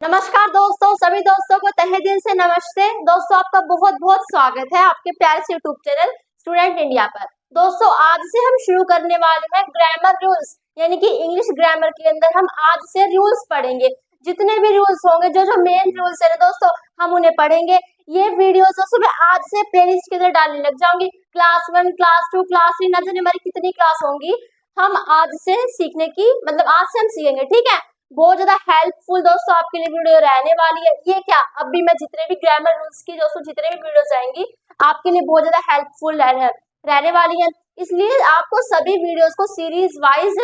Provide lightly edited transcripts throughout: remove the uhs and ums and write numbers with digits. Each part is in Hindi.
नमस्कार दोस्तों, सभी दोस्तों को तहे दिल से नमस्ते। दोस्तों, आपका बहुत बहुत स्वागत है आपके प्यारे से यूट्यूब चैनल स्टूडेंट इंडिया पर। दोस्तों, आज से हम शुरू करने वाले हैं ग्रामर रूल्स, यानी कि इंग्लिश ग्रामर के अंदर हम आज से रूल्स पढ़ेंगे। जितने भी रूल्स होंगे, जो जो मेन रूल्स है दोस्तों, हम उन्हें पढ़ेंगे। ये वीडियोस दोस्तों मैं आज से प्लेलिस्ट के अंदर डालने लग जाऊंगी। क्लास 1, क्लास 2, क्लास 3, न जाने हमारी कितनी क्लास होंगी, हम आज से सीखने की आज से हम सीखेंगे। ठीक है, बहुत ज्यादा हेल्पफुल दोस्तों आपके लिए वीडियो रहने वाली है। ये क्या, अब भी मैं जितने भी ग्रामर रूल्स की दोस्तों जितने भी वीडियोस आएंगी आपके लिए बहुत ज्यादा हेल्पफुल रहने वाली है। इसलिए आपको सभी वीडियोस को सीरीज वाइज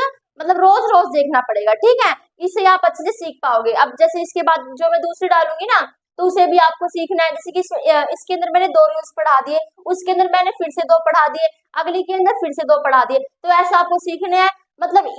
रोज रोज देखना पड़ेगा। ठीक है, इससे आप अच्छे से सीख पाओगे। अब जैसे इसके बाद जो मैं दूसरी डालूंगी ना, तो उसे भी आपको सीखना है। जैसे कि इसके अंदर मैंने 2 रूल्स पढ़ा दिए, उसके अंदर मैंने फिर से 2 पढ़ा दिए, अगली के अंदर फिर से 2 पढ़ा दिए। तो ऐसा आपको सीखने हैं।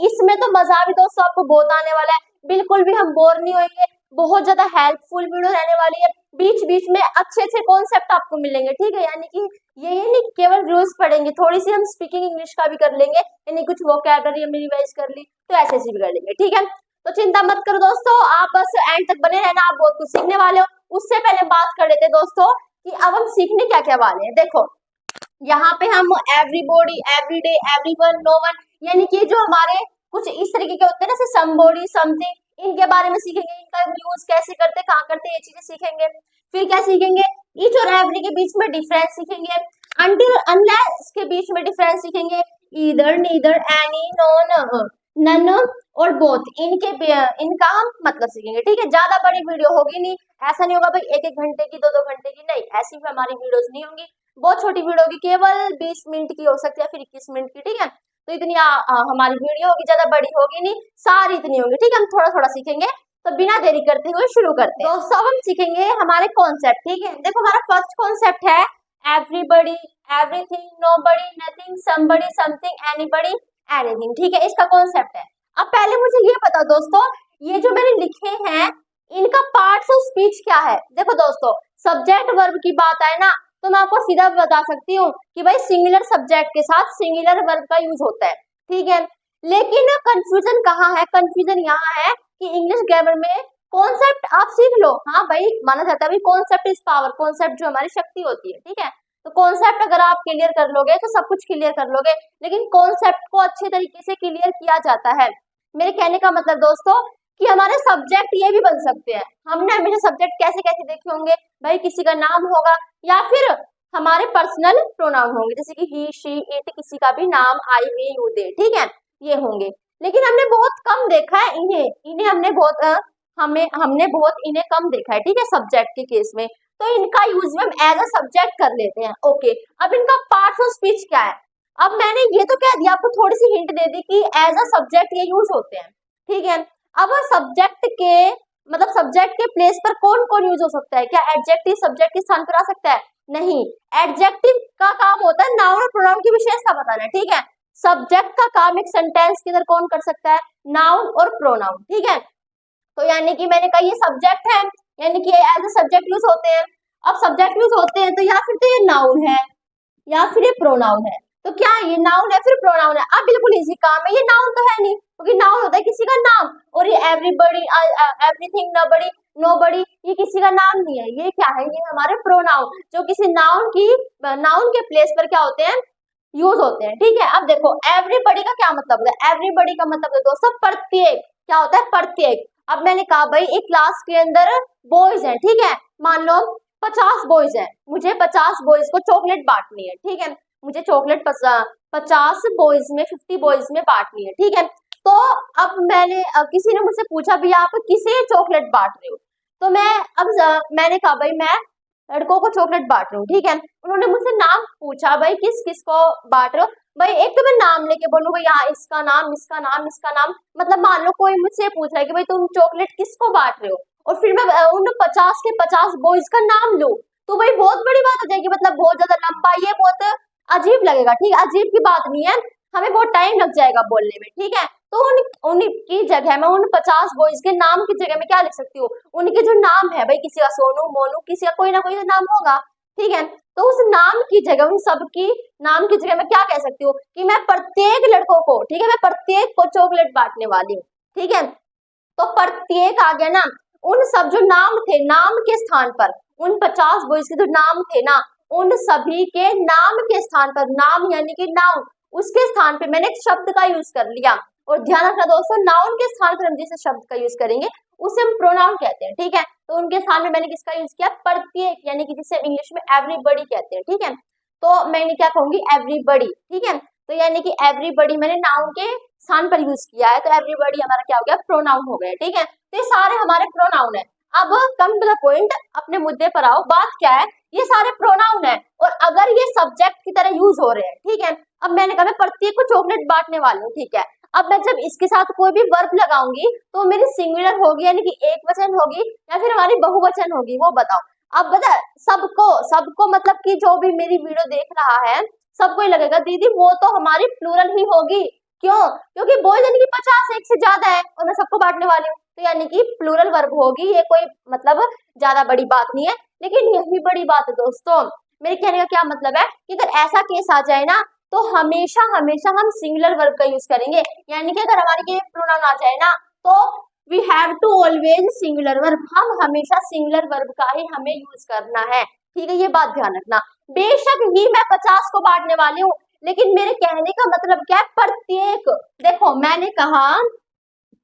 इसमें तो मजा भी दोस्तों आपको बहुत आने वाला है, बिल्कुल भी हम बोर नहीं होंगे। बहुत ज्यादा हेल्पफुल वीडियो रहने वाली है। बीच बीच में अच्छे अच्छे कॉन्सेप्ट आपको मिलेंगे। ठीक है, यानी कि ये नहीं केवल रूल्स पढ़ेंगे, थोड़ी सी हम स्पीकिंग इंग्लिश का भी कर लेंगे, यानी कुछ वोकैबुलरी हमने रिवाइज कर ली, तो ऐसे भी कर लेंगे। ठीक है, तो चिंता मत करो दोस्तों, आप बस एंड तक बने रहना, आप बहुत कुछ सीखने वाले हो। उससे पहले बात कर लेते दोस्तों कि अब हम सीखने क्या क्या वाले हैं। देखो, यहाँ पे हम everybody, everyday, everyone, no one, यानी कि जो हमारे कुछ इस तरीके के होते हैं ना, समबॉडी, समथिंग, इनके बारे में सीखेंगे। इनका यूज कैसे करते, कहाँ करते, ये चीजें सीखेंगे। फिर क्या सीखेंगे, ईच और एवरी के बीच में डिफरेंस सीखेंगे। अनटिल अनलेस के बीच में डिफरेंस सीखेंगे। Either, neither, any, non, none और बोथ, इनका हम सीखेंगे। ठीक है, ज्यादा बड़ी वीडियो होगी नहीं, ऐसा नहीं होगा भाई 1-1 घंटे की, 2-2 घंटे की, नहीं, ऐसी भी हमारी वीडियोस नहीं होंगी। बहुत छोटी वीडियो होगी, केवल 20 मिनट की हो सकती है, फिर 21 मिनट की। ठीक है, तो इतनी हमारी वीडियो होगी, ज्यादा बड़ी होगी नहीं, सारी इतनी होगी। ठीक है, हम थोड़ा थोड़ा सीखेंगे। तो बिना देरी करते हुए शुरू करते हैं। दोस्तों, हम सीखेंगे हमारे कॉन्सेप्ट। ठीक है, देखो हमारा फर्स्ट कॉन्सेप्ट है everybody, everything, nobody, nothing, somebody, something, anybody, anything. ठीक है, इसका कॉन्सेप्ट है। अब पहले मुझे ये बताओ दोस्तों, ये जो मैंने लिखे हैं इनका पार्ट्स ऑफ स्पीच क्या है। देखो दोस्तों, सब्जेक्ट वर्ब की बात आए ना, तो मैं आपको सीधा बता सकती हूँ कि भाई सिंगुलर सब्जेक्ट के साथ सिंगुलर वर्ब का यूज होता है। ठीक है, लेकिन कंफ्यूजन कहाँ है, कंफ्यूजन यहाँ है कि इंग्लिश ग्रामर में कॉन्सेप्ट आप सीख लो। हाँ भाई, माना जाता है भाई कॉन्सेप्ट इज पावर, कॉन्सेप्ट जो हमारी शक्ति होती है। ठीक है, तो कॉन्सेप्ट अगर आप क्लियर कर लोगे तो सब कुछ क्लियर कर लोगे, लेकिन कॉन्सेप्ट को अच्छे तरीके से क्लियर किया जाता है। मेरे कहने का मतलब दोस्तों कि हमारे सब्जेक्ट ये भी बन सकते हैं। हमने हमेशा सब्जेक्ट कैसे कैसे देखे होंगे भाई, किसी का नाम होगा या फिर हमारे पर्सनल प्रोनाउन होंगे, जैसे कि ही, शी, इट, किसी का भी नाम, आई, वी, यू, दे। ठीक है, ये होंगे। लेकिन हमने बहुत कम देखा है इन्हें इन्हें हमने बहुत इन्हें कम देखा है। ठीक है, सब्जेक्ट के केस में, तो इनका यूज हम एज अ सब्जेक्ट कर लेते हैं। ओके, अब इनका पार्ट्स ऑफ स्पीच क्या है। अब मैंने ये तो कह दिया, आपको थोड़ी सी हिंट दे दी कि एज अ सब्जेक्ट ये यूज होते हैं। ठीक है, अब सब्जेक्ट के प्लेस पर कौन कौन यूज हो सकता है। क्या एडजेक्टिव सब्जेक्ट के स्थान पर आ सकता है? नहीं, एडजेक्टिव का काम होता है नाउन और प्रोनाउन की विशेषता बताना। ठीक है, सब्जेक्ट का काम एक सेंटेंस के अंदर कौन कर सकता है? नाउन और प्रोनाउन। ठीक है, तो यानी कि मैंने कहा ये सब्जेक्ट है, यानी कि एज ए सब्जेक्ट यूज होते हैं। अब सब्जेक्ट यूज होते हैं तो या फिर तो ये नाउन है या फिर ये प्रोनाउन है। तो क्या ये नाउन है फिर प्रोनाउन है? अब बिल्कुल इजी काम है, ये नाउन तो है नहीं, क्योंकि नाउन होता है किसी का नाम, और ये एवरीबडी, एवरीथिंग, नोबडी, नोबडी, ये किसी का नाम नहीं है। ये क्या है? ये हमारे प्रोनाउन, जो किसी नाउन के प्लेस पर क्या होते हैं? यूज होते हैं। ठीक है, अब देखो एवरीबडी का क्या मतलब होता है? एवरीबडी का मतलब है दोस्तों प्रत्येक। क्या होता है? प्रत्येक। अब मैंने कहा भाई एक क्लास के अंदर बॉयज हैं। ठीक है, मान लो 50 बॉयज हैं, मुझे 50 बॉयज को चॉकलेट बांटनी है। ठीक है, मुझे चॉकलेट 50 बॉयज में, 50 बॉयज में बांटनी है। ठीक है, तो अब किसी ने मुझसे पूछा भी आप किसे चॉकलेट बांट रहे हो, तो मैंने कहा भाई मैं लड़कों को चॉकलेट बांट रही हूँ। ठीक है, उन्होंने मुझसे नाम पूछा भाई किस किस को बांट रहे हो। भाई एक तो मैं नाम लेके बोलूँ भाई हाँ इसका नाम, इसका नाम, इसका नाम, मान लो कोई मुझसे पूछ रहा है कि भाई तुम चॉकलेट किसको बांट रहे हो, और फिर मैं उन 50 के 50 बॉयज का नाम लूं, तो भाई बहुत बड़ी बात हो जाएगी, बहुत ज्यादा लंबा, ये बहुत अजीब लगेगा। ठीक है, अजीब की बात नहीं है, हमें बहुत टाइम लग जाएगा बोलने में। ठीक है, तो उनकी जगह मैं उन 50 बॉयज के नाम की जगह में क्या लिख सकती हूँ? उनके जो नाम है भाई, किसी का सोनू, मोनू, किसी का कोई ना कोई नाम होगा। ठीक है, तो उस नाम की जगह, उन सब की नाम की जगह मैं क्या कह सकती हूँ कि मैं प्रत्येक लड़कों को, ठीक है, मैं प्रत्येक को चॉकलेट बांटने वाली हूँ। ठीक है, तो प्रत्येक आ गया ना, उन सब जो नाम थे, नाम के स्थान पर, उन 50 बॉयज के जो नाम थे ना, उन सभी के नाम के स्थान पर, नाम यानी कि नाउन, उसके स्थान पे मैंने एक शब्द का यूज कर लिया। और ध्यान रखना दोस्तों, नाउन के स्थान पर हम जिस शब्द का यूज करेंगे उसे हम प्रोनाउन कहते हैं, ठीक है। तो उनके स्थान में मैंने किसका यूज किया, प्रत्येक, यानी कि जिसे इंग्लिश में एवरीबॉडी कहते हैं, ठीक है। तो मैंने क्या कहूंगी, एवरीबॉडी, ठीक है। तो यानी कि एवरीबॉडी मैंने नाउन के स्थान पर यूज किया है, तो एवरीबॉडी हमारा क्या हो गया, प्रोनाउन हो गया, ठीक है। तो ये सारे हमारे प्रोनाउन है। अब कम टू द पॉइंट, अपने मुद्दे पर आओ। बात क्या है, ये सारे प्रोनाउन है और अगर ये सब्जेक्ट की तरह यूज हो रहे हैं, ठीक है। अब मैंने कहा मैं प्रत्येक को चॉकलेट बांटने वाली हूँ, ठीक है। अब मैं जब इसके साथ कोई भी वर्ब लगाऊंगी तो मेरी सिंगुलर होगी, यानी कि एक वचन होगी, या फिर हमारी बहुवचन होगी, वो बताओ। अब बता, सबको सबको मतलब कि जो भी मेरी वीडियो देख रहा है सबको ही लगेगा दीदी वो तो हमारी प्लूरल ही होगी। क्यों? क्योंकि बॉयज यानी कि 50, एक से ज्यादा है और मैं सबको बांटने वाली हूँ, तो यानी कि प्लूरल वर्ब होगी। ये कोई मतलब ज्यादा बड़ी बात नहीं है, लेकिन यही बड़ी बात है दोस्तों। मेरे कहने का क्या मतलब है कि अगर ऐसा केस आ जाए ना, तो हमेशा हमेशा हम सिंगुलर वर्ब का यूज करेंगे। यानी कि अगर हमारे ये प्रोनाउन आ जाए ना, तो we have to always singular verb, हम हमेशा सिंगुलर वर्ब का ही हमें यूज करना है, ठीक है। ये बात ध्यान रखना। बेशक ही मैं 50 को बांटने वाली हूँ, लेकिन मेरे कहने का मतलब क्या है, प्रत्येक। देखो मैंने कहा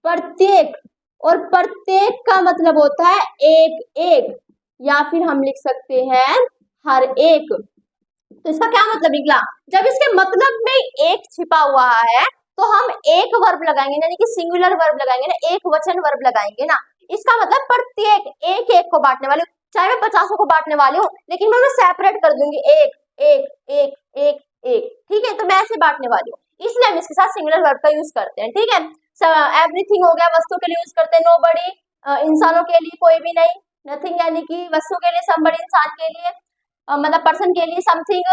प्रत्येक, और प्रत्येक का मतलब होता है एक एक, या फिर हम लिख सकते हैं हर एक। तो इसका क्या मतलब निकला, जब इसके मतलब में एक छिपा हुआ है तो हम एक वर्ब लगाएंगे, यानी कि सिंगुलर वर्ब लगाएंगे ना, एक वचन वर्ब लगाएंगे ना। इसका मतलब प्रत्येक, एक एक को बांटने वाली हूँ। चाहे मैं 50 को बांटने वाली हूँ, लेकिन मैं उन्हें सेपरेट कर दूंगी, एक एक एक एक एक, ठीक है। तो मैं ऐसे बांटने वाली हूँ, इसलिए हम इसके साथ सिंगुलर वर्ब का यूज करते हैं, ठीक है। एवरीथिंग हो गया, वस्तु के लिए यूज करते हैं। नोबडी, इंसानों के लिए कोई भी नहीं। नथिंग यानी कि वस्तु के लिए, समबडी इंसान के लिए, मतलब पर्सन के लिए, समथिंग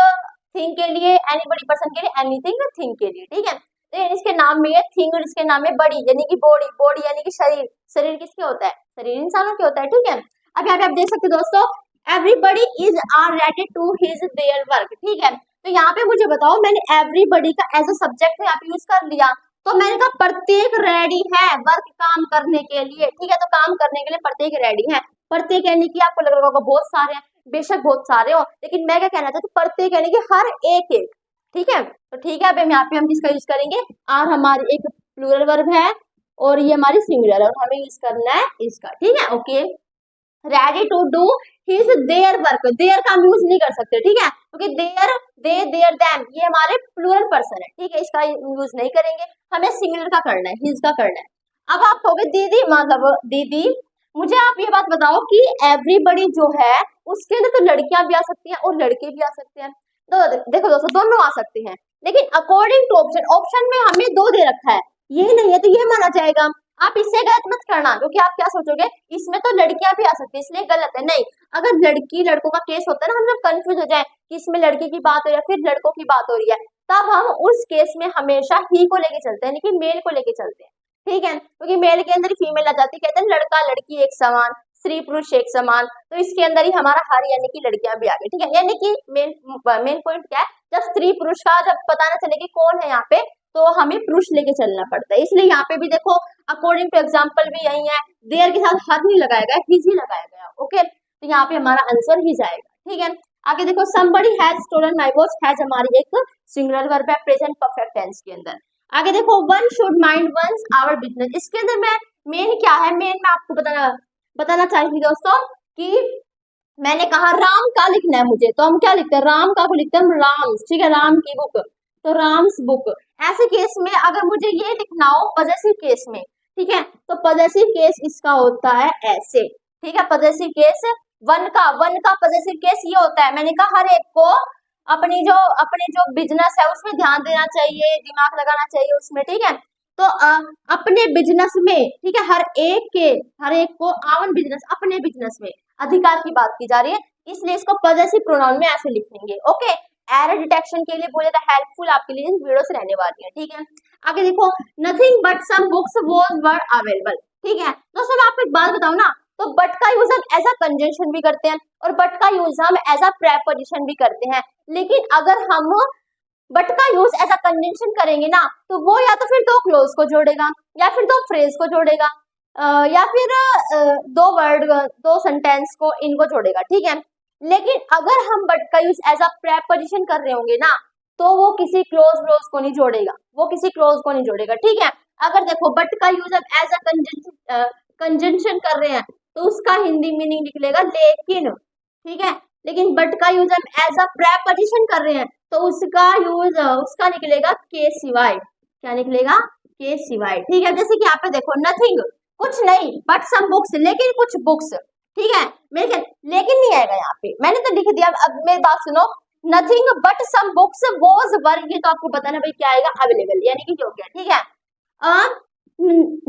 थिंग के लिए, एनीबडी पर्सन के लिए, एनीथिंग थिंग के लिए, ठीक है। तो इसके नाम में थिंग और इसके नाम में बड़ी, यानी कि बॉडी, बॉडी यानी कि शरीर, शरीर किसके होता है, शरीर इंसानों के होता है, ठीक है। अब यहाँ पे आप देख सकते हो दोस्तों, everybody is are ready to his their work, ठीक है। तो यहाँ पे मुझे बताओ, मैंने एवरीबडी का एज अ सब्जेक्ट यहाँ पे यूज कर लिया, तो मैंने कहा प्रत्येक रेडी है वर्क, काम करने के लिए, ठीक है। तो काम करने के लिए प्रत्येक रेडी है। प्रत्येक यानी कि आपको लग रहा होगा बहुत सारे हैं, बेशक बहुत सारे हो, लेकिन मैं क्या कहना चाहती हूँ, प्रत्येक यानी कि हर एक एक, ठीक है। तो ठीक है, अब यहाँ पे हम किसका यूज करेंगे, आर हमारी एक प्लूरल वर्ब है और ये हमारी सिंगुलर है, और हमें यूज करना है इसका, ठीक है। Okay, ready to do his their work, their का हम यूज नहीं कर सकते, ठीक है, क्योंकि देयर, दे, देयर, देम ये हमारे प्लूरल पर्सन है, ठीक है। इसका यूज नहीं करेंगे, हमें सिंगुलर का करना है, हिज का करना है। अब आप कहोगे दीदी, मतलब दीदी मुझे आप ये बात बताओ कि एवरीबडी जो है उसके अंदर तो लड़कियां भी आ सकती हैं और लड़के भी आ सकते हैं। तो देखो दोस्तों, दोनों आ सकते हैं, लेकिन अकॉर्डिंग टू ऑप्शन, ऑप्शन में हमें दो दे रखा है, ये नहीं है तो ये माना जाएगा। आप इससे गलत मत करना, क्योंकि आप क्या सोचोगे इसमें तो लड़कियां भी आ सकती है इसलिए गलत है, नहीं। अगर लड़की लड़कों का केस होता है ना, हम जब कंफ्यूज हो जाए कि इसमें लड़की की बात हो रही है फिर लड़कों की बात हो रही है, तब हम उस केस में हमेशा ही को लेके चलते हैं, यानी कि मेल को लेके चलते हैं, ठीक है। क्योंकि मेल के अंदर फीमेल आ जाती है, कहते हैं लड़का लड़की एक समान, स्त्री पुरुष एक समान, तो इसके अंदर ही हमारा हर यानी कि लड़कियां भी आ गई, ठीक है। यानी कि मेन पॉइंट क्या है, जब स्त्री पुरुष का जब पता ना चले कि कौन है यहाँ पे, तो हमें पुरुष लेके चलना पड़ता है। इसलिए यहाँ पे भी देखो अकॉर्डिंग टू एग्जाम्पल भी यही है, देयर के साथ हर नहीं लगाया गया, हिज ही लगाया गया, ओके। तो यहाँ पे हमारा आंसर ही जाएगा, ठीक है। आगे देखो, somebody has stolen my watch, has हमारी एक सिंगुलर वर्ब है प्रेजेंट परफेक्ट टेंस के अंदर। आगे देखो, one should mind one's our business, इसके अंदर मैं मेन क्या है, मेन मैं आपको बताना चाहती दोस्तों कि मैंने कहा राम का लिखना है मुझे, तो हम क्या लिखते हैं, राम का को लिखते हैं हम राम्स, ठीक है, राम की बुक, तो राम्स बुक। ऐसे केस में अगर मुझे ये लिखना हो पॉजेसिव केस में, ठीक है, तो पॉजेसिव केस इसका होता है ऐसे, ठीक है। पॉजेसिव केस वन का पॉजेसिव केस ये होता है, मैंने कहा हर एक को अपनी जो बिजनेस है उसमें ध्यान देना चाहिए, दिमाग लगाना चाहिए उसमें, ठीक है। तो अपने बिजनेस में, ठीक है, हर एक को आवन बिजनेस, अपने बिजनेस में अधिकार की बात की जा रही है, इसलिए इसको पॉजेसिव प्रोनाउन में ऐसे लिखेंगे, ओके। एरर डिटेक्शन के लिए बहुत ज्यादा हेल्पफुल आपके लिए वीडियो से रहने वाली है, ठीक है। आगे देखो, nothing but some books were available, ठीक है। दोस्तों मैं आपको एक बात बताऊं ना, तो बट का यूज हम एज अ कंजंक्शन भी करते हैं और बट का यूज हम एज अ प्रेपोजिशन भी करते हैं, लेकिन अगर हम बट का यूज एज अ कंजंक्शन करेंगे ना, तो वो या तो फिर दो क्लोज को जोड़ेगा या फिर दो फ्रेज को जोड़ेगा, या फिर दो वर्ड, दो सेंटेंस को इनको जोड़ेगा, ठीक है। लेकिन अगर हम बट का यूज एज अ प्रेपोजिशन कर रहे होंगे ना, तो वो किसी क्लोज क्लोज को नहीं जोड़ेगा, वो किसी क्लोज को नहीं जोड़ेगा, ठीक है। अगर देखो बट का यूज हम एज अ कंजंक्शन कर रहे हैं, तो उसका हिंदी मीनिंग निकलेगा लेकिन, ठीक है। लेकिन बट का यूज हम एज अ प्रेपोजिशन कर रहे हैं, तो उसका यूज उसका निकलेगा के सिवाय, क्या निकलेगा, के सिवाय, ठीक है। जैसे कि यहाँ पे देखो नथिंग, कुछ नहीं, बट सम बुक्स, लेकिन कुछ बुक्स, ठीक है। मेरे लेकिन नहीं आएगा यहाँ पे, मैंने तो लिख दिया। अब मेरी बात सुनो, nothing but some books was work, ये तो आपको बताना भाई क्या आएगा, अवेलेबल, यानी कि योग्य, ठीक है।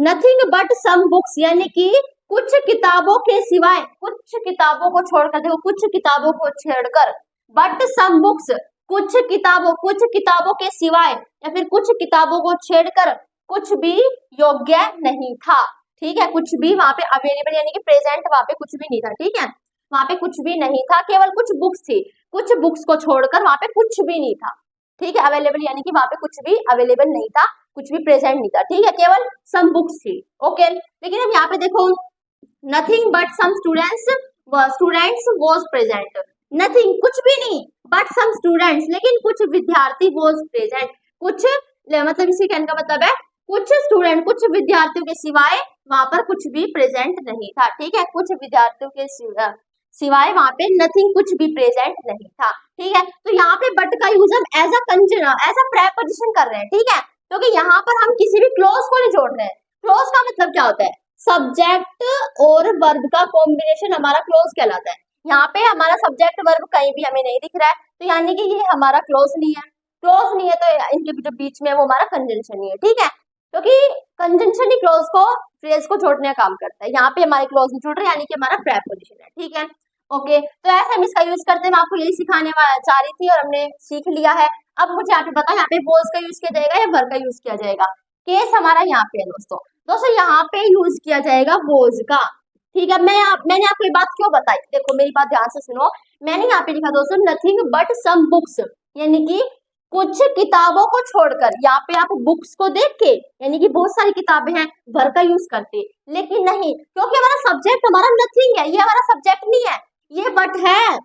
नथिंग बट सम बुक्स यानी कि कुछ किताबों के सिवाय, कुछ किताबों को छोड़कर, देखो कुछ किताबों को छेड़कर, बट सम बुक्स, कुछ किताबों के सिवाय या फिर कुछ किताबों को छेड़कर कुछ भी योग्य नहीं था, ठीक है। कुछ भी वहां पे अवेलेबल यानी कि प्रेजेंट, वहां पे कुछ भी नहीं था, ठीक है। वहां पे कुछ भी नहीं था, केवल कुछ बुक्स थी, कुछ बुक्स को छोड़कर वहां पे कुछ भी नहीं था, ठीक है। अवेलेबल यानी कि वहां पे कुछ भी अवेलेबल नहीं था, कुछ भी प्रेजेंट नहीं था, ठीक है, केवल सम बुक्स थी, ओके। लेकिन अब यहाँ पे देखो nothing but some students was present, nothing कुछ भी नहीं, बट सम स्टूडेंट्स लेकिन कुछ विद्यार्थी वॉज प्रेजेंट, कुछ मतलब इसी कहने का मतलब है कुछ स्टूडेंट, कुछ विद्यार्थियों के सिवाय वहां पर कुछ भी प्रेजेंट नहीं था, ठीक है। कुछ विद्यार्थियों के सिवाय वहां पे नथिंग, कुछ भी प्रेजेंट नहीं था, ठीक है। तो यहाँ पे बट का यूज हम एज अ प्रेपोजिशन कर रहे हैं, ठीक है, क्योंकि यहाँ पर हम किसी भी क्लोज को नहीं जोड़ रहे हैं। क्लोज का मतलब क्या होता है, सब्जेक्ट और वर्ब का कॉम्बिनेशन हमारा क्लोज कहलाता है। यहाँ पे हमारा सब्जेक्ट वर्ब कहीं भी हमें नहीं दिख रहा है, तो यानी कि ये हमारा क्लोज नहीं है। क्लोज नहीं है तो इनके जो बीच में वो हमारा कंजंक्शन नहीं है, ठीक है, क्योंकि कंजंक्शन ही क्लोज को, फ्रेज को जोड़ने का काम करता है। यहाँ पे हमारे क्लोज नहीं जुड़ रहे, यानी कि हमारा प्रेपोजिशन है, ठीक है, ओके। तो ऐसे हम इसका यूज करते हैं, मैं आपको यही सिखाने चाह रही थी और हमने सीख लिया है। अब मुझे यहाँ पे बताओ, यहाँ पे वॉज का यूज किया जाएगा या वर का यूज किया जाएगा। केस हमारा यहाँ पे है दोस्तों, यहाँ पे यूज किया जाएगा वॉज का, ठीक है। मैंने आपको ये बात क्यों बताई, देखो मेरी बात ध्यान से सुनो। मैंने यहाँ पे लिखा दोस्तों नथिंग बट सम बुक्स, यानी कि कुछ किताबों को छोड़कर, यहाँ पे आप बुक्स को देख के यानी कि बहुत सारी किताबें हैं, भर का यूज करते, लेकिन नहीं, क्योंकि हमारा सब्जेक्ट हमारा नथिंग है, ये हमारा सब्जेक्ट नहीं है, ये बट है,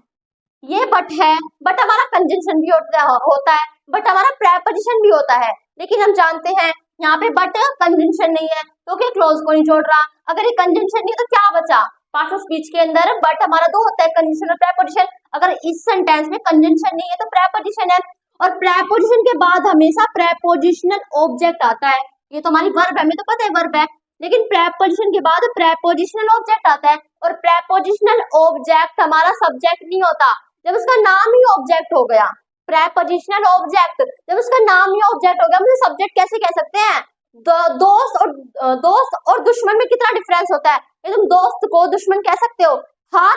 ये बट है। बट हमारा कंजंक्शन भी होता है, बट हमारा प्रेपोजिशन भी होता है, लेकिन हम जानते हैं यहाँ पे बट कंजंक्शन नहीं है, तो क्या क्लोज को नहीं जोड़ रहा। अगर ये कंजंक्शन नहीं है तो क्या बचा, पार्ट ऑफ स्पीच के अंदर बट हमारा दो होता है, कंजंक्शन और प्रेपोजिशन। अगर इस सेंटेंस में कंजंक्शन नहीं है तो प्रेपोजिशन है, और प्रेपोजिशन के बाद हमेशा प्रेपोजिशनल ऑब्जेक्ट आता है। ये तो हमारी वर्ब है, हमें तो पता है वर्ब है, लेकिन प्रेपोजिशन के बाद प्रेपोजिशनल ऑब्जेक्ट आता है, और प्रेपोजिशनल ऑब्जेक्ट हमारा सब्जेक्ट नहीं होता जब उसका नाम ही ऑब्जेक्ट हो गया। प्रेपोजिशनल ऑब्जेक्ट जब उसका नाम ही ऑब्जेक्ट हो गया, हम सब्जेक्ट कैसे कह सकते हैं। दोस्त और दुश्मन में कितना डिफरेंस होता है, ये तुम दोस्त को दुश्मन कह सकते हो। हार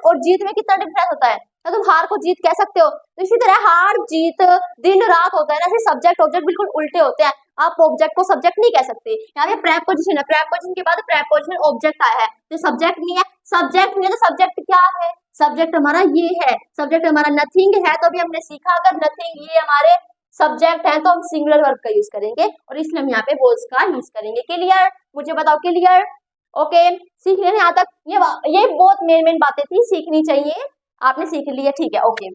और जीत में कितना डिफरेंस होता है, तो तुम हार को जीत कह सकते हो। तो इसी तरह हार जीत दिन रात होता है ना, ऐसे सब्जेक्ट ऑब्जेक्ट बिल्कुल उल्टे होते हैं। आप ऑब्जेक्ट को सब्जेक्ट नहीं कह सकते। यहाँ पे प्रेपोजिशन है, प्रेपोजिशन के बाद प्रेपोजिशनल ऑब्जेक्ट आया है, तो सब्जेक्ट नहीं है। सब्जेक्ट नहीं है तो सब्जेक्ट क्या है, सब्जेक्ट हमारा ये है, सब्जेक्ट हमारा नथिंग है। तो अभी हमने सीखा अगर नथिंग ये हमारे सब्जेक्ट है तो हम सिंगुलर वर्ब का यूज करेंगे, और इसलिए हम यहाँ पे वॉज का यूज करेंगे। क्लियर, मुझे बताओ क्लियर, ओके। सीख लेना यहाँ तक, ये बहुत मेन बातें थी, सीखनी चाहिए, आपने सीख लिया, ठीक है, ओके।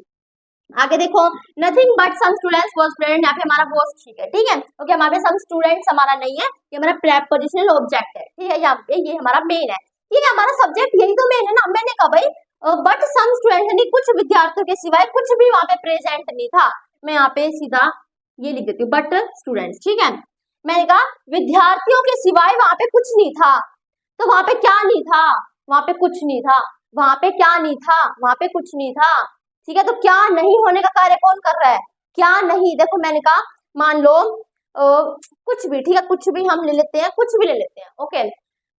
आगे देखो nothing but some students was present, यहाँ पे हमारा वॉज ठीक है, ओके। हमारे सम स्टूडेंट्स हमारा नहीं है, ये हमारा प्रेपोजिशनल ऑब्जेक्ट है, ठीक है, यहाँ पे ये हमारा मेन है, ठीक है, हमारा सब्जेक्ट यही तो मेन है ना। मैंने कहा भाई बट सम स्टूडेंट्स यानी कुछ विद्यार्थियों के सिवाय कुछ भी वहां पे प्रेजेंट नहीं था। मैं यहाँ पे सीधा ये लिख देती हूँ बट स्टूडेंट्स, ठीक है। मैंने कहा विद्यार्थियों के सिवाय वहां पे कुछ नहीं था, तो वहां पे क्या नहीं था, वहां पे कुछ नहीं था, वहां पे क्या नहीं था, वहां पे कुछ नहीं था, ठीक है। तो क्या नहीं होने का कार्य कौन कर रहा है, क्या नहीं। देखो मैंने कहा मान लो कुछ भी, ठीक है, कुछ भी हम ले लेते हैं, कुछ भी ले लेते हैं, ओके।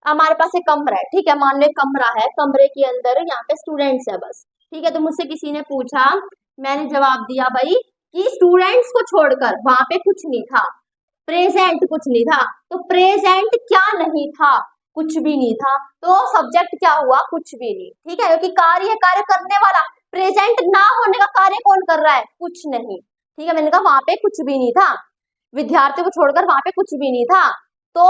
हमारे पास एक कमरा है, ठीक है, मान लो एक कमरा है, कमरे के अंदर यहाँ पे स्टूडेंट्स है बस, ठीक है। तो मुझसे किसी ने पूछा, मैंने जवाब दिया भाई कि स्टूडेंट्स को छोड़कर वहां पे कुछ नहीं था, प्रेजेंट कुछ नहीं था। तो प्रेजेंट क्या नहीं था, कुछ भी नहीं था, तो सब्जेक्ट क्या हुआ, कुछ भी नहीं, ठीक है, क्योंकि कार्य करने वाला, प्रेजेंट ना होने का कार्य कौन कर रहा है, कुछ नहीं, ठीक है। मैंने कहा वहां पे कुछ भी नहीं था, विद्यार्थियों को छोड़कर वहां पे कुछ भी नहीं था, तो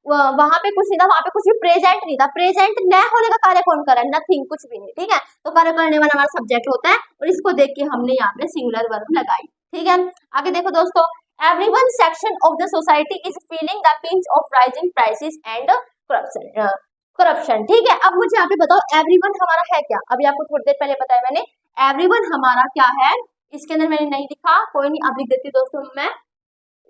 वहां पे कुछ नहीं था, वहां पे कुछ भी प्रेजेंट नहीं था। प्रेजेंट न होने का कार्य कौन कर रहा है? नथिंग, कुछ भी नहीं। ठीक है, तो कार्य करने वाला हमारा सब्जेक्ट होता है और इसको देख के हमने यहाँ पे सिंगुलर वर्ब लगाई। ठीक है, आगे देखो दोस्तों, everyone section of the society is feeling the pinch of rising prices and corruption. ठीक है, अब मुझे यहाँ पे बताओ एवरीवन हमारा है क्या? अभी आपको थोड़ी देर पहले बताया मैंने, एवरीवन हमारा क्या है? इसके अंदर मैंने नहीं लिखा, कोई नहीं, अब लिख देती हूँ दोस्तों मैं।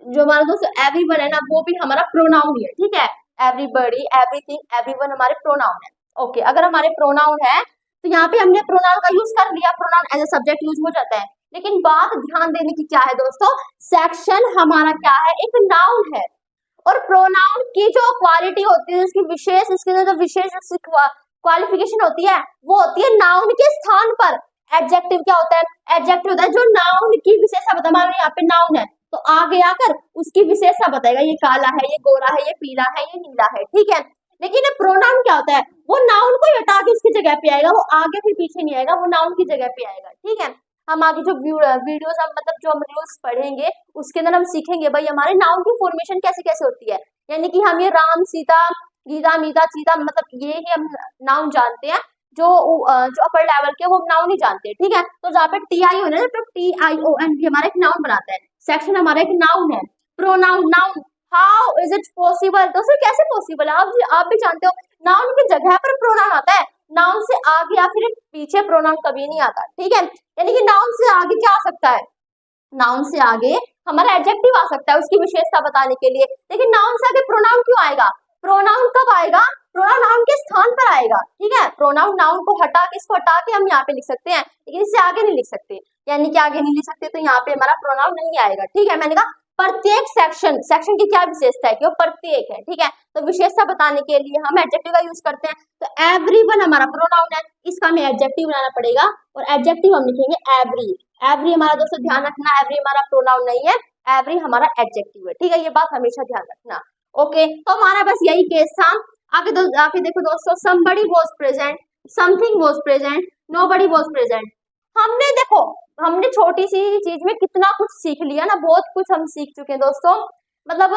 जो हमारा दोस्तों एवरीवन है ना, वो भी हमारा प्रोनाउन ही है। ठीक है, एवरीबॉडी, एवरीथिंग, एवरीवन हमारे प्रोनाउन है। ओके, अगर हमारे प्रोनाउन है तो यहाँ पे हमने प्रोनाउन का यूज कर लिया, pronoun as a subject use हो जाता है। लेकिन बात ध्यान देने की क्या है दोस्तों, सेक्शन हमारा क्या है? एक नाउन है। और प्रोनाउन की जो क्वालिटी होती है, उसकी विशेष, इसके अंदर जो विशेष क्वालिफिकेशन होती है, वो होती है नाउन के स्थान पर। एडजेक्टिव क्या होता है? एडजेक्टिव होता है जो नाउन की विशेषता बताता है। मान लो यहाँ पे नाउन है तो आगे आकर उसकी विशेषता बताएगा, ये काला है, ये गोरा है, ये पीला है, ये नीला है। ठीक है, लेकिन प्रोनाउन क्या होता है? वो नाउन को हटा के उसकी जगह पे आएगा, वो आगे फिर पीछे नहीं आएगा, वो नाउन की जगह पे आएगा। ठीक है, हम आगे जो वीडियोस हम मतलब जो हम रूल्स पढ़ेंगे उसके अंदर हम सीखेंगे भाई हमारे नाउन की फॉर्मेशन कैसे कैसे होती है। यानी कि हम ये राम, सीता, गीता, मीता, चीता, मतलब ये ही हम नाउन जानते हैं। जो अपर लेवल के वो नाउन ही जानते हैं। ठीक है, तो जहाँ पे TI हो ना, तो TION भी हमारा एक नाउन बनाता है। सेक्शन हमारा एक नाउन है। Pronoun, noun, how is it possible? दोस्तों कैसे पॉसिबल है? आप भी जानते हो नाउन की जगह पर प्रोनाउन आता है, नाउन से आगे या फिर पीछे प्रोनाउन कभी नहीं आता। ठीक है, यानी कि नाउन से आगे क्या आ सकता है? नाउन से आगे हमारा एडजेक्टिव आ सकता है उसकी विशेषता बताने के लिए। लेकिन नाउन से आगे प्रोनाउन क्यों आएगा? प्रोनाउन कब आएगा? प्रोनाउन नाउन के स्थान पर आएगा। ठीक है, प्रोनाउन नाउन को हटा के, इसको हटा के हम यहाँ पे लिख सकते हैं, लेकिन इससे आगे नहीं लिख सकते। यानी कि आगे नहीं लिख सकते तो यहाँ पे हमारा प्रोनाउन नहीं आएगा। ठीक है, मैंने कहा प्रत्येक सेक्शन की क्या विशेषता है कि वो प्रत्येक है। ठीक है, तो विशेषता बताने के लिए हम एडजेक्टिव का यूज करते हैं। तो एवरीवन हमारा प्रोनाउन है, इसका हमें एडजेक्टिव बनाना पड़ेगा और एडजेक्टिव हम लिखेंगे एवरी। एवरी हमारा दोस्तों ध्यान रखना, एवरी हमारा प्रोनाउन नहीं है, एवरी हमारा एडजेक्टिव है। ठीक है, ये बात हमेशा ध्यान रखना। ओके, तो हमारा बस यही केस था। आगे देखो दोस्तों, somebody was present, something was present, nobody was present। हमने छोटी सी चीज में कितना कुछ सीख लिया ना, बहुत कुछ हम सीख चुके हैं दोस्तों। मतलब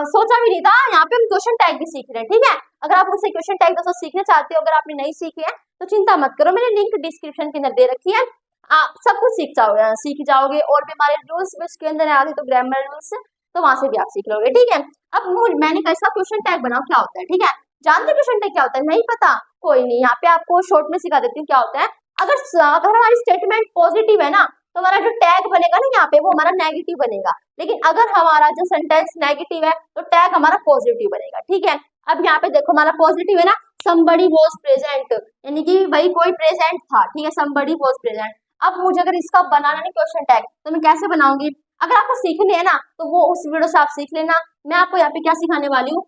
सोचा भी नहीं था, यहाँ पे हम क्वेश्चन टैग भी सीख रहे हैं। ठीक है, अगर आप मुझसे क्वेश्चन टैग दोस्तों सीखना चाहते हो, अगर आपने नहीं सीखे हैं तो चिंता मत करो, मैंने लिंक डिस्क्रिप्शन के अंदर दे रखी है, आप सब कुछ सीख जाओगे। और भी हमारे रूल्स भी उसके अंदर आते तो ग्रामर रूल्स, तो वहां से भी आप सीख लोगे। ठीक है, अब मैंने कहा इसका क्वेश्चन टैग बनाओ, क्या होता है? ठीक है, जानते क्वेश्चन टैग क्या होता है? नहीं पता? कोई नहीं, यहाँ पे आपको शॉर्ट में सिखा देती हूँ क्या होता है। अगर हमारी स्टेटमेंट पॉजिटिव है ना, तो हमारा जो टैग बनेगा ना यहाँ पे, वो हमारा नेगेटिव बनेगा। लेकिन अगर हमारा जो सेंटेंस नेगेटिव है तो टैग हमारा पॉजिटिव बनेगा। ठीक है, अब यहाँ पे देखो हमारा पॉजिटिव है ना, somebody was present, यानी कि भाई कोई प्रेजेंट था। ठीक है, somebody was present। अब मुझे अगर इसका बनाना नहीं क्वेश्चन टैग, तो मैं कैसे बनाऊंगी? अगर आपको सीखने है ना, तो वो उस वीडियो से आप सीख लेना। मैं आपको यहाँ पे क्या सिखाने वाली हूँ,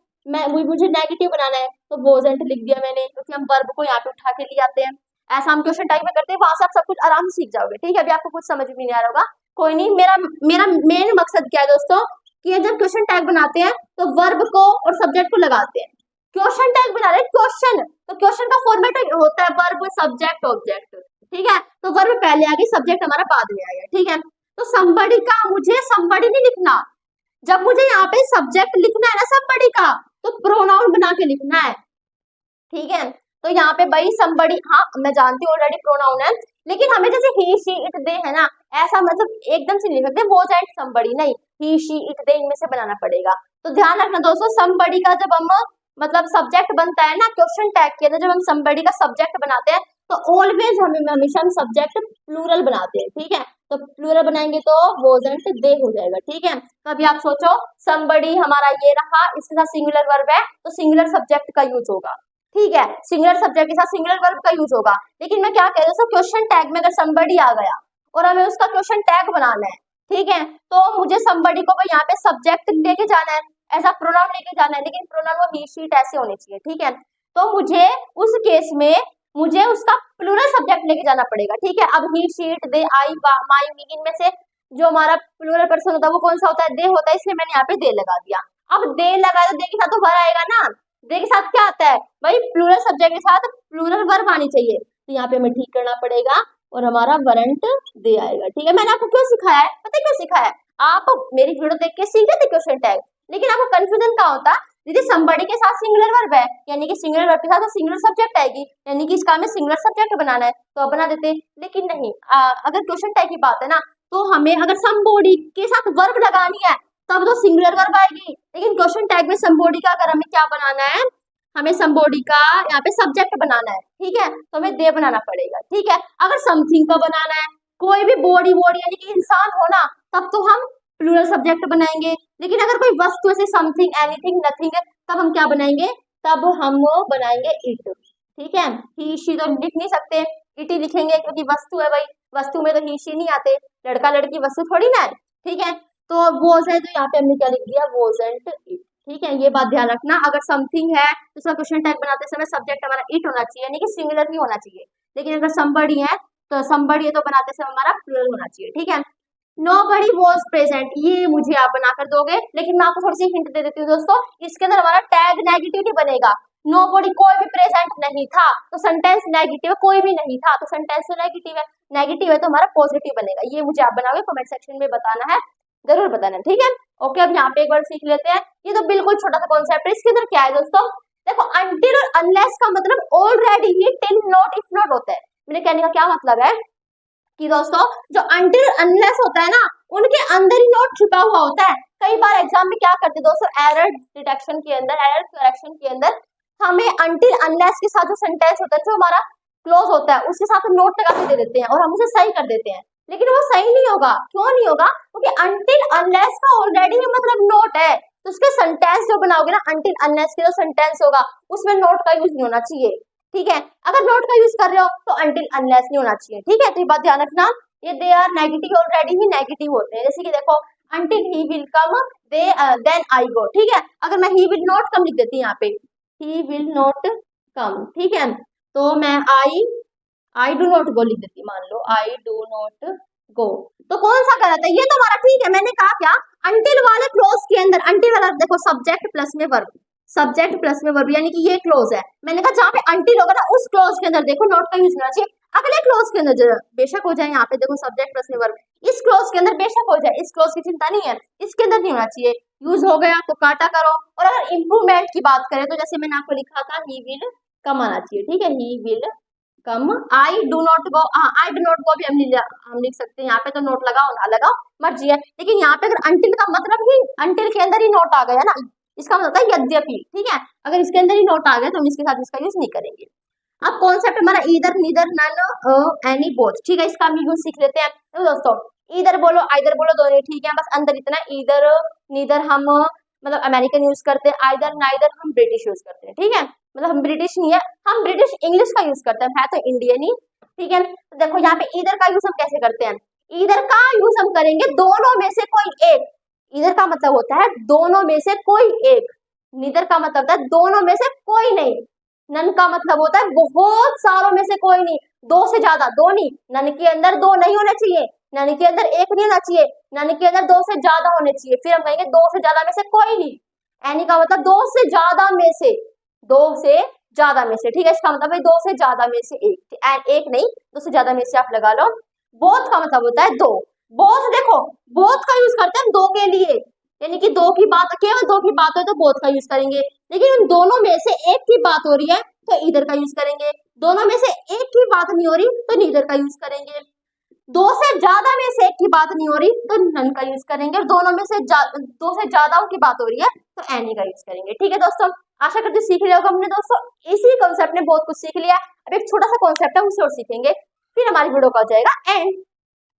मुझे नेगेटिव बनाना है तो wasn't लिख दिया मैंने, क्योंकि हम वर्ब को यहाँ पे उठा के ले आते हैं। ऐसा हम क्वेश्चन टाइप में करते हैं, वहां से आप सब कुछ आराम से सीख जाओगे। ठीक है, अभी आपको कुछ समझ भी नहीं आ रहा होगा, कोई नहीं। मेरा मेन मकसद क्या है दोस्तों, कि जब क्वेश्चन टैग बनाते हैं तो वर्ब को और सब्जेक्ट को लगाते हैं। क्वेश्चन टैग बना रहे क्वेश्चन, तो क्वेश्चन का फॉर्मेट होता है वर्ब, सब्जेक्ट, ऑब्जेक्ट। ठीक है, तो वर्ब पहले आ गई, सब्जेक्ट हमारा बाद में आएगा। ठीक है, तो somebody का मुझे somebody नहीं लिखना, जब मुझे यहाँ पे सब्जेक्ट लिखना है ना somebody का, तो प्रोनाउन बना के लिखना है। ठीक है, तो यहाँ पे भाई somebody, हाँ मैं जानती हूँ ऑलरेडी प्रोनाउन है, लेकिन हमें जैसे he she it they है ना, ऐसा मतलब एकदम से नहीं लिख सकते वो एंड somebody, नहीं, he she it they इनमें से बनाना पड़ेगा। तो ध्यान रखना दोस्तों, somebody का जब हम मतलब सब्जेक्ट बनता है ना क्वेश्चन टैग के अंदर, जब हम somebody का सब्जेक्ट बनाते हैं तो ऑलवेज हमेशा हम सब्जेक्ट प्लूरल बनाते हैं। ठीक है, तो प्लूरल बनाएंगे तो wasn't they हो जाएगा। ठीक है, कभी आप सोचो somebody हमारा ये रहा, इसके साथ सिंगुलर वर्ब है तो सिंगुलर सब्जेक्ट का यूज होगा। ठीक है, सिंगुलर सब्जेक्ट के साथ सिंगुलर वर्ब का यूज होगा। लेकिन मैं क्या कह रही हूँ, क्वेश्चन टैग में अगर somebody आ गया और हमें उसका क्वेश्चन टैग बनाना है, ठीक है, तो मुझे somebody को यहाँ पे सब्जेक्ट लेके जाना है, ऐसा प्रोनाउन लेके जाना है, लेकिन प्रोनाउन वो ही शी इट ऐसे होने चाहिए। ठीक है, तो मुझे उस केस में मुझे उसका प्लूरल सब्जेक्ट लेके जाना पड़ेगा। ठीक है, अब ही शी इट दे आई माई मी, इनमें से जो हमारा प्लूरल पर्सन होता है वो कौन सा होता है? दे होता है, इसलिए मैंने यहाँ पे दे लगा दिया। अब दे लगा तो दे के साथ तो वर आएगा ना, दे के साथ क्या आता है भाई? प्लूरल सब्जेक्ट के साथ प्लूरल वर्ब आनी चाहिए, तो यहाँ पे हमें ठीक करना पड़ेगा और हमारा वरंट दे आएगा। ठीक है, मैंने आपको क्यों सिखाया है? पता है क्यों सिखाया है? आप मेरी वीडियो देख के सीख रहे थे क्वेश्चन टैग, लेकिन आपको कंफ्यूजन क्या होता, यदि somebody के साथ सिंगुलर वर्ब है यानी कि सिंगुलर वर्ब के साथ तो सिंगुलर सब्जेक्ट आएगी, यानी कि इसका हमें सिंगुलर सब्जेक्ट बनाना है तो अब बना देते हैं। लेकिन नहीं, अगर क्वेश्चन टैग की बात है ना तो हमें अगर somebody के साथ वर्ब लगानी है तब तो सिंगुलर वर्ब आएगी, लेकिन क्वेश्चन टैग में somebody का अगर हमें क्या बनाना है, हमें somebody का यहाँ पे सब्जेक्ट बनाना है, ठीक है, तो हमें दे बनाना पड़ेगा, ठीक है। अगर समथिंग का बनाना है, कोई भी बॉडी यानी कि इंसान हो ना, तब तो हम प्लूरल सब्जेक्ट बनाएंगे, लेकिन अगर कोई वस्तु ऐसे समथिंग, एनीथिंग, नथिंग है तब हम क्या बनाएंगे, तब हम बनाएंगे इट, ठीक है। ही शी तो लिख नहीं सकते, इट ही लिखेंगे क्योंकि वस्तु है भाई, वस्तु में तो ही शी नहीं आते, लड़का लड़की वस्तु थोड़ी ना है, ठीक है। तो वॉज है तो यहाँ पे हमने क्या लिख दिया, वॉजंट इट, ठीक है। ये बात ध्यान रखना, अगर समथिंग है तो उसका क्वेश्चन टैग बनाते समय सब्जेक्ट हमारा इट होना चाहिए, यानी कि सिंगुलर नहीं होना चाहिए, लेकिन अगर somebody है तो somebody है तो बनाते समय हमारा प्लूरल होना चाहिए, ठीक है। Nobody was present, ये मुझे आप बनाकर दोगे, लेकिन मैं आपको थोड़ी सी हिंट दे देती हूँ दोस्तों, इसके अंदर हमारा टैग नेगेटिव नहीं बनेगा। Nobody कोई भी प्रेजेंट नहीं था तो सेंटेंस नेगेटिव, कोई भी नहीं था तो सेंटेंस तो नेगेटिव है तो हमारा पॉजिटिव बनेगा। ये मुझे आप बनाओगे, कमेंट सेक्शन में बताना है, जरूर बताना, ठीक है। ओके, अब यहाँ पे एक बार सीख लेते हैं, ये तो बिल्कुल छोटा सा कॉन्सेप्ट है, इसके अंदर क्या है दोस्तों, देखो अनटिल और अनलेस का मतलब already he, till not, if not होता है। मेरे कहने का क्या मतलब है कि दोस्तों जो अनटिल अनलेस होता है ना, उनके अंदर ही नोट छुपा हुआ होता है। कई बार एग्जाम में क्या करते हैं दोस्तों, एरर डिटेक्शन के अंदर, एरर करेक्शन के अंदर हमें अनटिल अनलेस के साथ जो सेंटेंस होता है, जो हमारा क्लोज होता है, उसके साथ नोट लगा के दे देते हैं और हम उसे सही कर देते हैं, लेकिन वो सही नहीं होगा। क्यों नहीं होगा, क्योंकि अनटिल अनलेस का ऑलरेडी मतलब नोट है, तो उसके सेंटेंस जो बनाओगे ना, अनटिल अनलेस के जो सेंटेंस होगा उसमें नोट का यूज नहीं होना चाहिए, ठीक है। अगर नोट का यूज कर रहे हो तो अनटिल अनलेस नहीं होना चाहिए, ठीक है। तो ये बात ध्यान रखना, ये दे आर नेगेटिव ऑलरेडी ही नेगेटिव होते हैं, जैसे कि देखो until he will come they then I go, ठीक है। अगर मैं ही विल नॉट कम लिख देती हूँ यहाँ पे, ही विल नॉट कम, ठीक है, तो मैं आई डू नॉट गो लिख देती, मान लो आई डू नॉट गो, तो कौन सा गलत है, ये तो हमारा ठीक है। मैंने कहा क्या, अनटिल वाले क्लोज के अंदर, अनटिल वाला देखो सब्जेक्ट प्लस में वर्ब, सब्जेक्ट प्लस में वर्ब, यानी कि ये क्लोज है। मैंने कहा जहाँ पे अनटिल होगा ना, उस क्लोज के अंदर देखो नोट का यूज होना चाहिए। अगले क्लोज के अंदर बेशक हो जाए, यहाँ पे देखो सब्जेक्ट प्लस में वर्ब, इस क्लोज के अंदर बेशक हो जाए, इस क्लोज की चिंता नहीं है, इसके अंदर नहीं होना चाहिए। यूज हो गया तो काटा करो। और अगर इंप्रूवमेंट की बात करें तो जैसे मैंने आपको लिखा था, ही विल कम आना चाहिए, ठीक है, ही will come. I do not go, I do not go भी हम लिख सकते हैं, यहाँ पे तो नोट लगाओ ना लगाओ मर्जी है, लेकिन यहाँ पे अगर अनटिल का मतलब ही, अनटिल के अंदर ही नोट आ गया ना, इसका मतलब है यद्यपि, ठीक है। अगर इसके अंदर ही नोट आ गया तो हम इसके साथ इसका यूज नहीं करेंगे। अब कॉन्सेप्ट हमारा either, neither, none, any, both, ठीक है, इसका हम यूज सीख लेते हैं। तो दोस्तों ईदर बोलो, आइदर बोलो, दोनों ठीक है, बस अंदर इतना, ईदर नीदर हम मतलब अमेरिकन यूज करते हैं, आइदर नाइदर हम ब्रिटिश यूज करते हैं, ठीक है। मतलब हम ब्रिटिश नहीं है, हम ब्रिटिश इंग्लिश का यूज करते हैं, है तो इंडियन ही, ठीक है। तो देखो यहाँ पे ईदर का यूज हम कैसे करते हैं, ईदर का यूज हम करेंगे दोनों में से कोई एक, ईदर का मतलब होता है दोनों में से कोई एक, नीदर का मतलब होता है दोनों में से कोई नहीं, नन का मतलब होता है बहुत सारों में से कोई नहीं, दो से ज्यादा, दो नहीं, नन के अंदर दो नहीं होने चाहिए, नन के अंदर एक नहीं होना चाहिए, नन के अंदर दो से ज्यादा होने चाहिए, फिर हम कहेंगे दो से ज्यादा में से कोई नहीं। एनी का मतलब दो से ज्यादा में से, दो से ज्यादा में से, ठीक है, इसका मतलब है दो से ज्यादा में से एक, एक नहीं, दो से ज्यादा में से आप लगा लो। बोथ का मतलब होता है दो, बोथ देखो बोथ का यूज करते हैं हम दो के लिए, यानी कि दो की बात, केवल दो की बात हो तो बोथ का यूज करेंगे, लेकिन उन दोनों में से एक की बात हो रही है तो ईदर का यूज करेंगे, दोनों में से एक की बात नहीं हो रही तो नीदर का यूज करेंगे, दो से ज्यादा में से एक की बात नहीं हो रही तो नन का यूज करेंगे, और दोनों में से दो से ज्यादा की बात हो रही है तो एनी का यूज करेंगे, ठीक है दोस्तों। आशा करती हूँ सीख लिया होगा हमने दोस्तों, इसी कॉन्सेप्ट ने बहुत कुछ सीख लिया। अब एक छोटा सा कॉन्सेप्ट है उसे और सीखेंगे, फिर हमारी वीडियो का हो जाएगा एंड।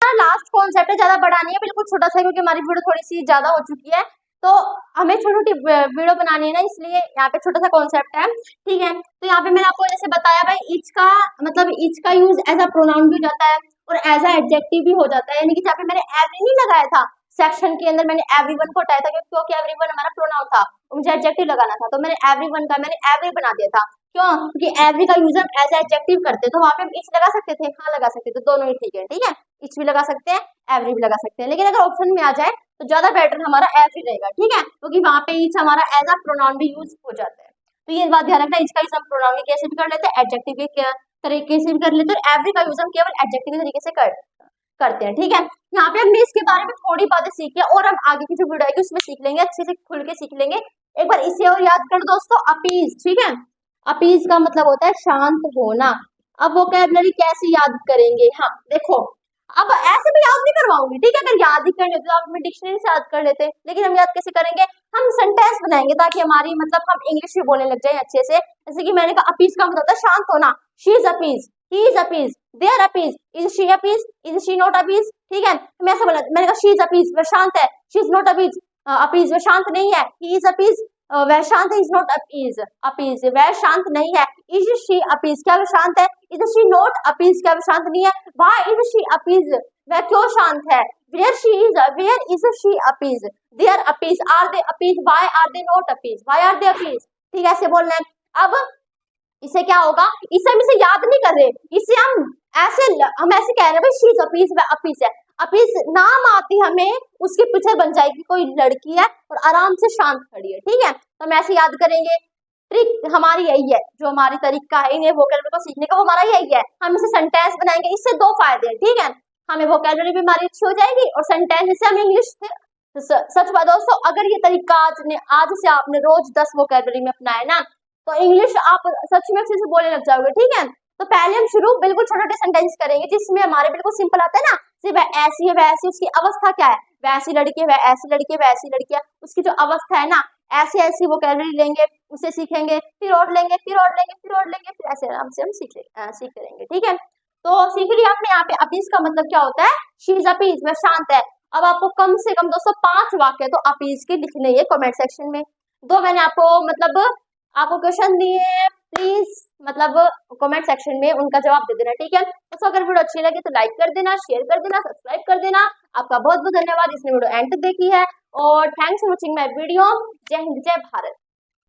लास्ट कॉन्सेप्ट है, ज्यादा बड़ा नहीं है, बिल्कुल छोटा सा, क्योंकि हमारी वीडियो थोड़ी सी ज्यादा हो चुकी है, तो हमें छोटी छोटी वीडियो बनानी है ना, इसलिए यहाँ पे छोटा सा कॉन्सेप्ट है, ठीक है। तो यहाँ पे मैंने आपको जैसे बताया भाई, ईच का मतलब ईच का यूज एज अ प्रोनाउन भी हो जाता है और एज अ एडजेक्टिव भी हो जाता है, यानी कि जहाँ पे मैंने एवरी नहीं लगाया था सेक्शन के अंदर, मैंने एवरीवन को हटाया था क्योंकि एवरीवन हमारा प्रोनाउन था, मुझे एडजेक्टिव लगाना था, तो मैंने एवरीवन का मैंने एवरी बना दिया था। क्यों, क्योंकि एवरी का यूज हम एज एडजेक्टिव करते हैं, तो वहां पे हम ईच लगा सकते थे, हाँ लगा सकते थे, दोनों ही ठीक है, ठीक है, ईच भी लगा सकते हैं, एवरी भी लगा सकते हैं, लेकिन अगर ऑप्शन में आ जाए तो ज्यादा बेटर हमारा एवरी रहेगा, ठीक है, क्योंकि वहां पे ईच हमारा एज अ प्रोनाउन भी यूज हो जाता है। तो ये बात ध्यान रखना, ईच का यूज हम प्रोनाउन के कैसे भी कर लेते हैं, एडजेक्टिव के तरीके से भी कर लेते हैं, और एवरी का यूज हम केवल एडजेक्टिव के तरीके से करते हैं, ठीक है। यहाँ पे हमने इसके बारे में थोड़ी बातें सीखी है, और हम आगे की जो वीडियो आएगी उसमें सीख लेंगे, अच्छे से खुल के सीख लेंगे एक बार इसे और याद कर दोस्तों, अपीज, ठीक है। अपीज का मतलब होता है शांत होना। अब वोकैबुलरी कैसे याद करेंगे, हाँ देखो, अब ऐसे भी याद नहीं करवाऊंगी, ठीक है। अगर याद ही करने तो आप अपने डिक्शनरी से याद कर लेते, लेकिन हम याद कैसे करेंगे, हम सेंटेंस बनाएंगे ताकि हमारी मतलब हम इंग्लिश भी बोलने लग जाए अच्छे से। जैसे कि मैंने कहा अपीज का मतलब होता है शांत होना। She is appease, he is appease, they are appease, is she appease, is she not appease, ठीक है। मैं ऐसा बोला, मैंने कहा शी इज अपीज, वह शांत है, she is not appease, appease वह शांत नहीं है, ही इज अपीज, वह शांत है, इज नॉट अपीज, अपीज वह शांत नहीं है, इज शी अपीज क्या वह शांत है, इज शी नॉट अपीज क्या वह शांत नहीं है, व्हाई इज शी अपीज वह क्यों शांत है, where is she appease, they are appease, are they appease, why are they not appease, why are they appease, ठीक है, ऐसे बोलना है। अब इसे क्या होगा, इसे हम इसे याद नहीं कर रहे, इसे हम ऐसे कह रहे हैं भाई शी इज अपीज, वह अपीज है, अपीज नाम आती हमें उसके पीछे बन जाएगी कोई लड़की है और आराम से शांत खड़ी है, ठीक है। तो हम ऐसे याद करेंगे। ट्रिक हमारी यही है, जो हमारी तरीका है इन्हें वोकैबुलरी को सीखने का, वो हमारा यही है। हम इसे सेंटेंस बनाएंगे, इससे दो फायदे हैं, ठीक है। हमें वोकैबुलरी भी हमारी अच्छी हो जाएगी और सेंटेंस से हम इंग्लिश सच बात दोस्तों, अगर ये तरीका आज से आपने रोज 10 वोकैबुलरी में अपनाया ना, तो इंग्लिश आप सच में अच्छे से बोलने लग जाओगे, ठीक है। तो पहले हम शुरू बिल्कुल छोटे छोटे सेंटेंस करेंगे जिसमें हमारे बिल्कुल सिंपल आता है ना, जैसे वह ऐसी है, वह ऐसी, उसकी अवस्था क्या है, वैसी लड़की है, वह ऐसी लड़की है, वैसी लड़की है, उसकी जो अवस्था है ना, ऐसे ऐसी वोकैबुलरी लेंगे, उसे सीखेंगे, फिर और लेंगे, फिर और लेंगे, फिर और लेंगे, फिर ऐसे आराम से हम सीख करेंगे, ठीक है। तो सीख लिया हमने यहाँ पे अपीस का मतलब क्या होता है, शी इज अपीस वह शांत है। अब आपको कम से कम दोस्तों 5 वाक्य तो अपीस के लिखने हैं कमेंट सेक्शन में। दो मैंने आपको क्वेश्चन दिए, प्लीज मतलब कमेंट सेक्शन में उनका जवाब दे देना, ठीक है। तो अगर वीडियो अच्छी लगे तो लाइक कर देना, शेयर कर देना, सब्सक्राइब कर देना। आपका बहुत बहुत धन्यवाद इसने वीडियो एंड तक देखी है, और thanks for watching my video. जय हिंद, जय भारत।